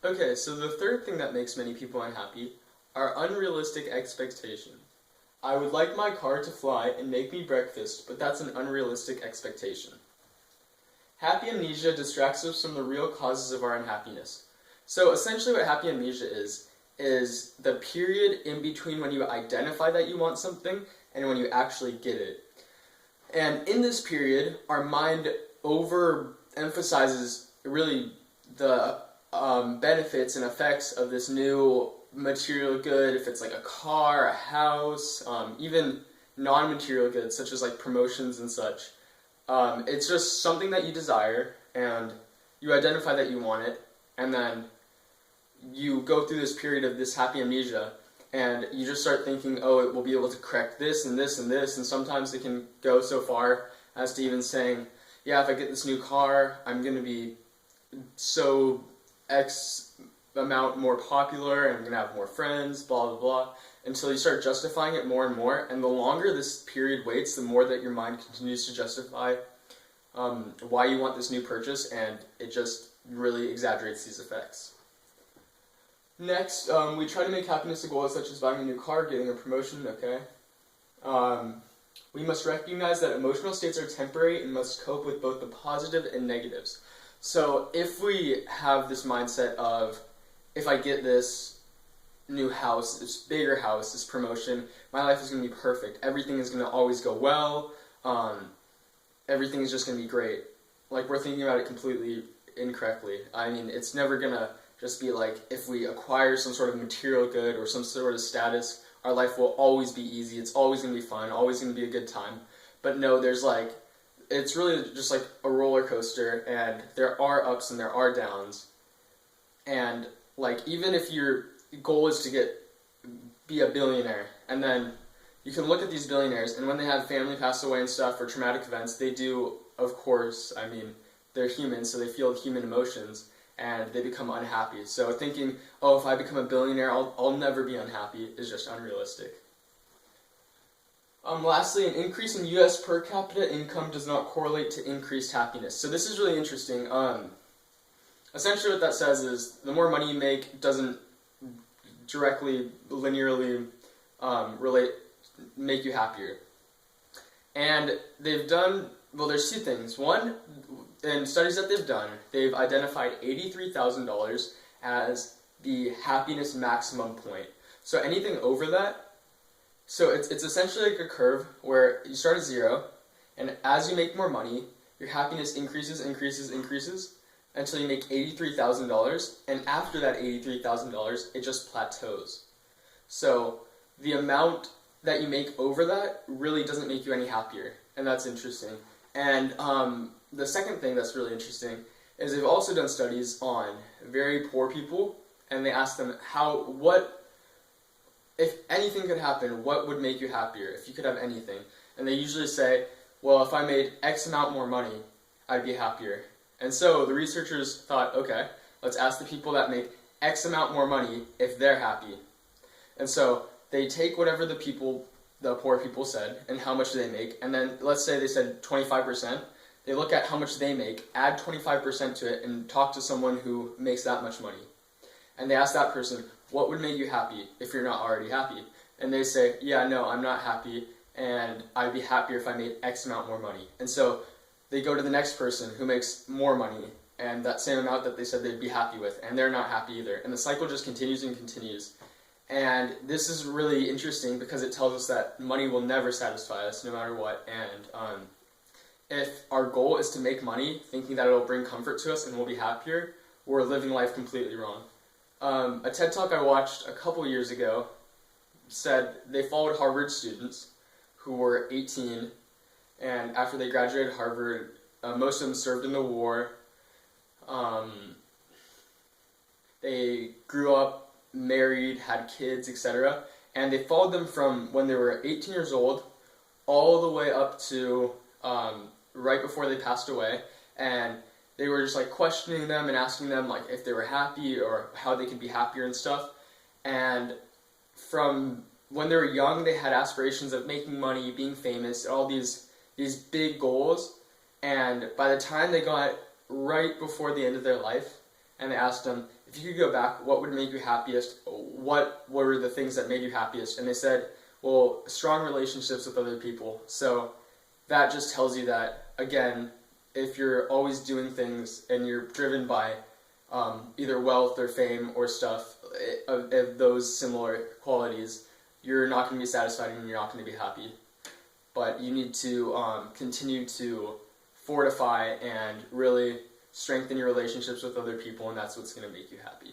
Okay, so the third thing that makes many people unhappy are unrealistic expectations. I would like my car to fly and make me breakfast, but that's an unrealistic expectation. Happy amnesia distracts us from the real causes of our unhappiness. So essentially what happy amnesia is the period in between when you identify that you want something and when you actually get it. And in this period, our mind overemphasizes really the benefits and effects of this new material good, if it's like a car, a house, even non-material goods such as like promotions and such. It's just something that you desire, and you identify that you want it, and then you go through this period of this happy amnesia, and you just start thinking, oh, it will be able to correct this and this and this, and sometimes it can go so far as to even saying, yeah, if I get this new car, I'm going to be so X amount more popular, and I'm going to have more friends, blah, blah, blah, until you start justifying it more and more, and the longer this period waits, the more that your mind continues to justify why you want this new purchase, and it just really exaggerates these effects. Next, we try to make happiness a goal, such as buying a new car, getting a promotion, okay? We must recognize that emotional states are temporary and must cope with both the positive and negatives. So if we have this mindset of, if I get this new house, this bigger house, this promotion, my life is going to be perfect. Everything is going to always go well. Everything is just going to be great. Like, we're thinking about it completely incorrectly. I mean, it's never going to just be like, if we acquire some sort of material good or some sort of status, our life will always be easy. It's always going to be fun, always going to be a good time. But no, there's like, it's really just like a roller coaster, and there are ups and there are downs. And like, even if your goal is to be a billionaire, and then you can look at these billionaires, and when they have family pass away and stuff, or traumatic events, they do, of course, I mean, they're human, so they feel human emotions, and they become unhappy. So thinking, oh, if I become a billionaire, I'll never be unhappy, is just unrealistic. Lastly, an increase in U.S. per capita income does not correlate to increased happiness. So this is really interesting. Essentially what that says is the more money you make doesn't directly, linearly make you happier. And they've done, well, there's two things. One, in studies that they've done, they've identified $83,000 as the happiness maximum point. So anything over that, so it's essentially like a curve where you start at zero, and as you make more money, your happiness increases until you make $83,000, and after that $83,000, it just plateaus. So the amount that you make over that really doesn't make you any happier, and that's interesting. And the second thing that's really interesting is they've also done studies on very poor people, and they asked them if anything could happen, what would make you happier if you could have anything? And they usually say, well, if I made X amount more money, I'd be happier. And so the researchers thought, okay, let's ask the people that make X amount more money if they're happy. And so they take whatever the poor people said, and how much they make, and then let's say they said 25%. They look at how much they make, add 25% to it, and talk to someone who makes that much money. And they ask that person, what would make you happy if you're not already happy? And they say, yeah, no, I'm not happy, and I'd be happier if I made X amount more money. And so they go to the next person who makes more money, and that same amount that they said they'd be happy with, and they're not happy either. And the cycle just continues and continues. And this is really interesting because it tells us that money will never satisfy us no matter what. And if our goal is to make money, thinking that it'll bring comfort to us and we'll be happier, we're living life completely wrong. A TED Talk I watched a couple years ago said they followed Harvard students who were 18, and after they graduated Harvard, most of them served in the war. They grew up, married, had kids, etc. And they followed them from when they were 18 years old all the way up to right before they passed away. And they were just like questioning them and asking them like if they were happy or how they could be happier and stuff. And from when they were young, they had aspirations of making money, being famous, all these big goals. And by the time they got right before the end of their life, and they asked them, if you could go back, what would make you happiest? What were the things that made you happiest? And they said, well, strong relationships with other people. So that just tells you that, again, if you're always doing things and you're driven by either wealth or fame or stuff, of those similar qualities, you're not going to be satisfied and you're not going to be happy. But you need to continue to fortify and really strengthen your relationships with other people, and that's what's going to make you happy.